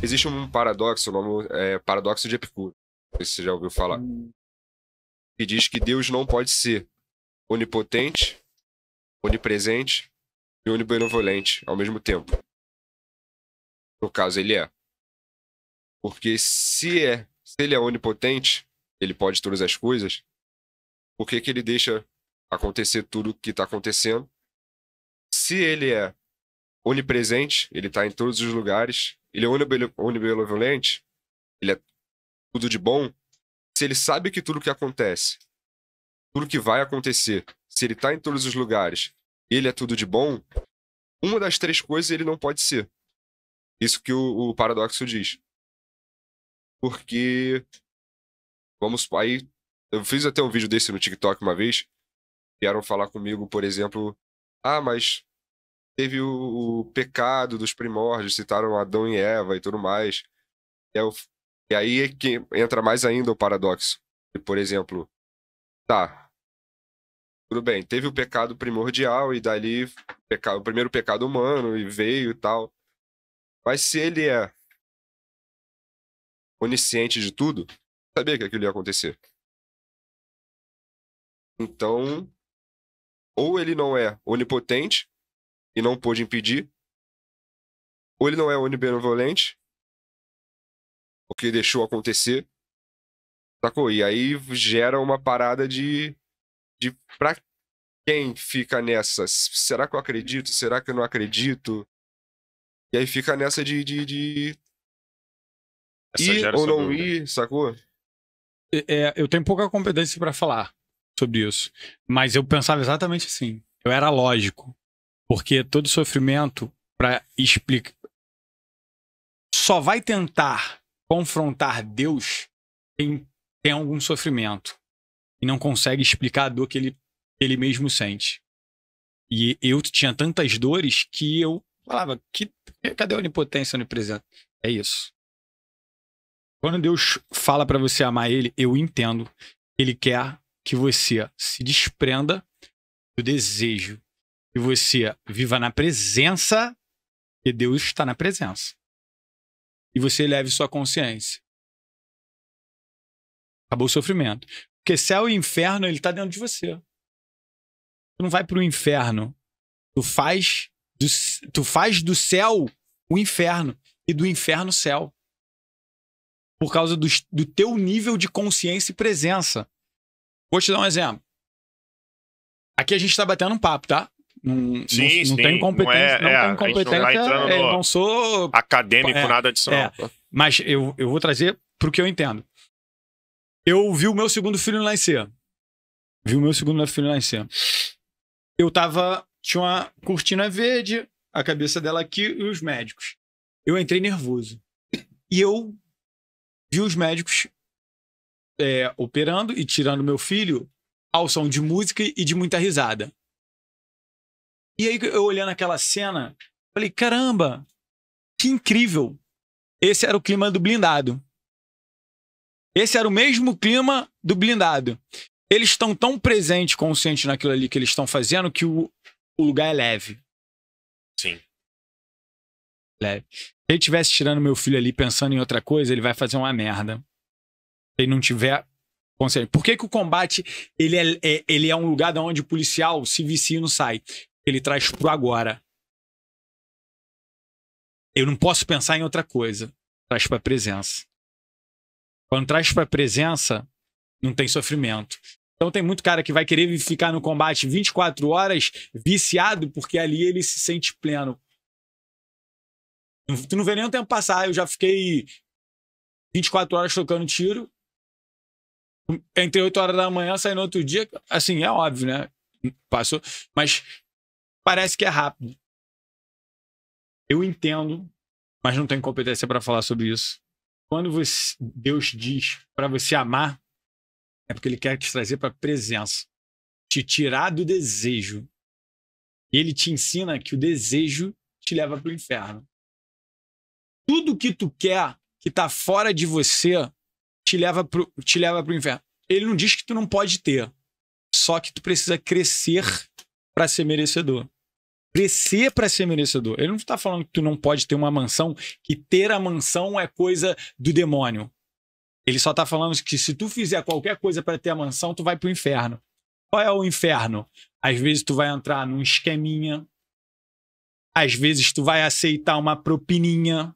Existe um paradoxo, o nome é paradoxo de Epicuro. Não sei se você já ouviu falar. Que diz que Deus não pode ser onipotente, onipresente e onibenevolente ao mesmo tempo. No caso, ele é. Porque se ele é onipotente, ele pode todas as coisas, por que ele deixa acontecer tudo o que está acontecendo? Se ele é onipresente, ele está em todos os lugares, ele é onibenevolente, ele é tudo de bom. Se ele sabe que tudo que acontece, tudo que vai acontecer, se ele está em todos os lugares, ele é tudo de bom, uma das três coisas ele não pode ser. Isso que o paradoxo diz. Porque, vamos aí, eu fiz até um vídeo desse no TikTok uma vez, vieram falar comigo, por exemplo, mas teve o pecado dos primórdios, citaram Adão e Eva e tudo mais. E aí é que entra mais ainda o paradoxo. E, por exemplo, tudo bem, teve o pecado primordial e dali o primeiro pecado humano e veio e tal. Mas se ele é onisciente de tudo, sabia que aquilo ia acontecer. Então, ou ele não é onipotente e não pôde impedir, ou ele não é onibenevolente, porque deixou acontecer, sacou? E aí gera uma parada de pra quem fica nessa, será que eu acredito? Será que eu não acredito? E aí fica nessa de ir ou não ir, sacou? Eu tenho pouca competência pra falar sobre isso, mas eu pensava exatamente assim. Eu era lógico, porque todo sofrimento pra explicar só vai tentar confrontar Deus quem tem algum sofrimento e não consegue explicar a dor que ele mesmo sente. E eu tinha tantas dores que eu falava, cadê a onipotência, onipresença? É isso. Quando Deus fala pra você amar ele, eu entendo. Ele quer que você se desprenda do desejo, que você viva na presença, e Deus está na presença. E você leve sua consciência. Acabou o sofrimento. Porque céu e inferno, ele tá dentro de você. Tu não vai pro inferno. Tu faz do céu o inferno e do inferno o céu. Por causa do teu nível de consciência e presença. Vou te dar um exemplo. Aqui a gente tá batendo um papo, tá? Não tem competência. Não tem competência. Eu não sou acadêmico, nada disso não. Mas eu vou trazer pro que eu entendo. Eu vi o meu segundo filho nascer. Tinha uma cortina verde, a cabeça dela aqui e os médicos. Eu entrei nervoso. E eu vi os médicos operando e tirando meu filho ao som de música e de muita risada. E aí eu olhando aquela cena, falei, caramba, que incrível. Esse era o clima do blindado. Esse era o mesmo clima do blindado. Eles estão tão presentes, conscientes naquilo ali que eles estão fazendo, que o lugar é leve. Sim. Leve. Se ele estivesse tirando meu filho ali pensando em outra coisa, ele vai fazer uma merda. Se ele não tiver consciente. Por que o combate ele é um lugar onde o policial se vicia e não sai? Ele traz pro agora. Eu não posso pensar em outra coisa. Traz pra presença. Quando traz pra presença, não tem sofrimento. Então tem muito cara que vai querer ficar no combate 24 horas viciado, porque ali ele se sente pleno. Tu não vê nem o tempo passar. Eu já fiquei 24 horas trocando tiro. Entrei 8 horas da manhã, saí no outro dia. Assim, é óbvio, né? Passou. Mas parece que é rápido. Eu entendo, mas não tenho competência para falar sobre isso. Quando Deus diz para você amar, é porque ele quer te trazer para a presença. Te tirar do desejo. E ele te ensina que o desejo te leva para o inferno. Tudo que tu quer, que tá fora de você, te leva pro inferno. Ele não diz que tu não pode ter. Só que tu precisa crescer para ser merecedor. crescer para ser merecedor. Ele não está falando que tu não pode ter uma mansão, que ter a mansão é coisa do demônio. Ele só está falando que se tu fizer qualquer coisa para ter a mansão, tu vai pro inferno. Qual é o inferno? Às vezes tu vai entrar num esqueminha. Às vezes tu vai aceitar uma propininha.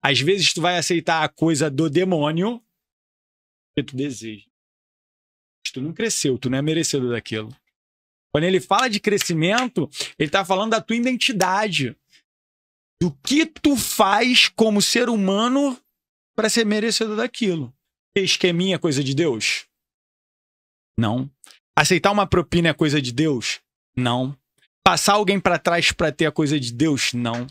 Às vezes tu vai aceitar a coisa do demônio que tu deseja. Tu não cresceu, tu não é merecedor daquilo. Quando ele fala de crescimento, ele está falando da tua identidade. Do que tu faz como ser humano para ser merecedor daquilo. Esqueminha é coisa de Deus? Não. Aceitar uma propina é coisa de Deus? Não. Passar alguém para trás para ter a coisa de Deus? Não.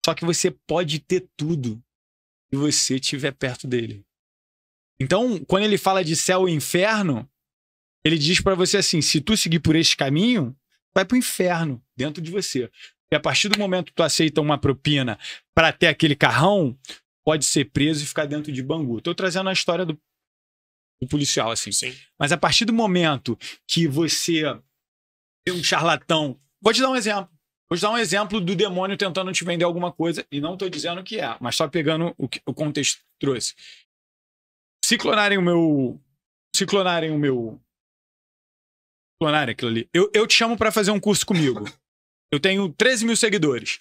Só que você pode ter tudo se você estiver perto dele. Então, quando ele fala de céu e inferno, ele diz para você assim, se tu seguir por esse caminho, vai pro inferno dentro de você. E a partir do momento que tu aceita uma propina para ter aquele carrão, pode ser preso e ficar dentro de Bangu. Estou trazendo a história do policial, assim. Sim. Mas a partir do momento que você tem um charlatão... Vou te dar um exemplo. Vou te dar um exemplo do demônio tentando te vender alguma coisa, e não estou dizendo que é, mas só pegando o que o contexto trouxe. Se clonarem aquilo ali. Eu te chamo para fazer um curso comigo. Eu tenho 13 mil seguidores.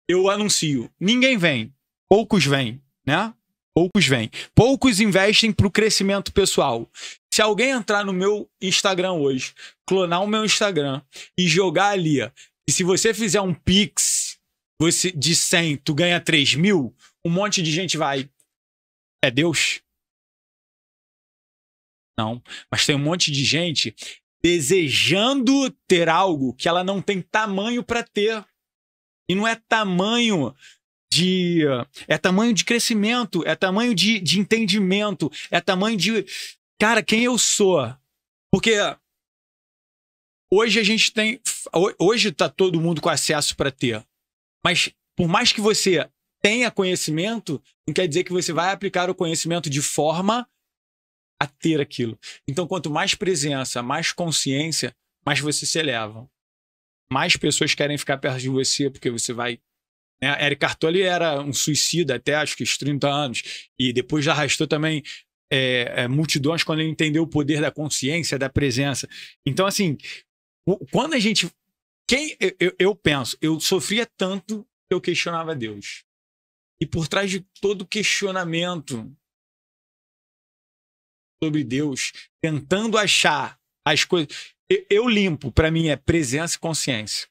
Eu anuncio. Ninguém vem. Poucos vêm, né? Poucos vêm. Poucos investem para o crescimento pessoal. Se alguém entrar no meu Instagram hoje, clonar o meu Instagram e jogar ali, e se você fizer um Pix de 100, tu ganha 3 mil, um monte de gente vai. É Deus? Não. Mas tem um monte de gente desejando ter algo que ela não tem tamanho para ter. E não é tamanho é tamanho de crescimento, é tamanho de entendimento, é tamanho de... Cara, quem eu sou? Porque hoje a gente tem... Hoje tá todo mundo com acesso para ter. Mas por mais que você tenha conhecimento, não quer dizer que você vai aplicar o conhecimento de forma a ter aquilo. Então, quanto mais presença, mais consciência, mais você se eleva. Mais pessoas querem ficar perto de você, porque você vai... Eric Cartoli era um suicida até, acho que os 30 anos. E depois já arrastou também multidões quando ele entendeu o poder da consciência, da presença. Então, assim, quando a gente... Eu penso, eu sofria tanto que eu questionava Deus. E por trás de todo questionamento sobre Deus, tentando achar as coisas... Eu limpo, para mim, é presença e consciência.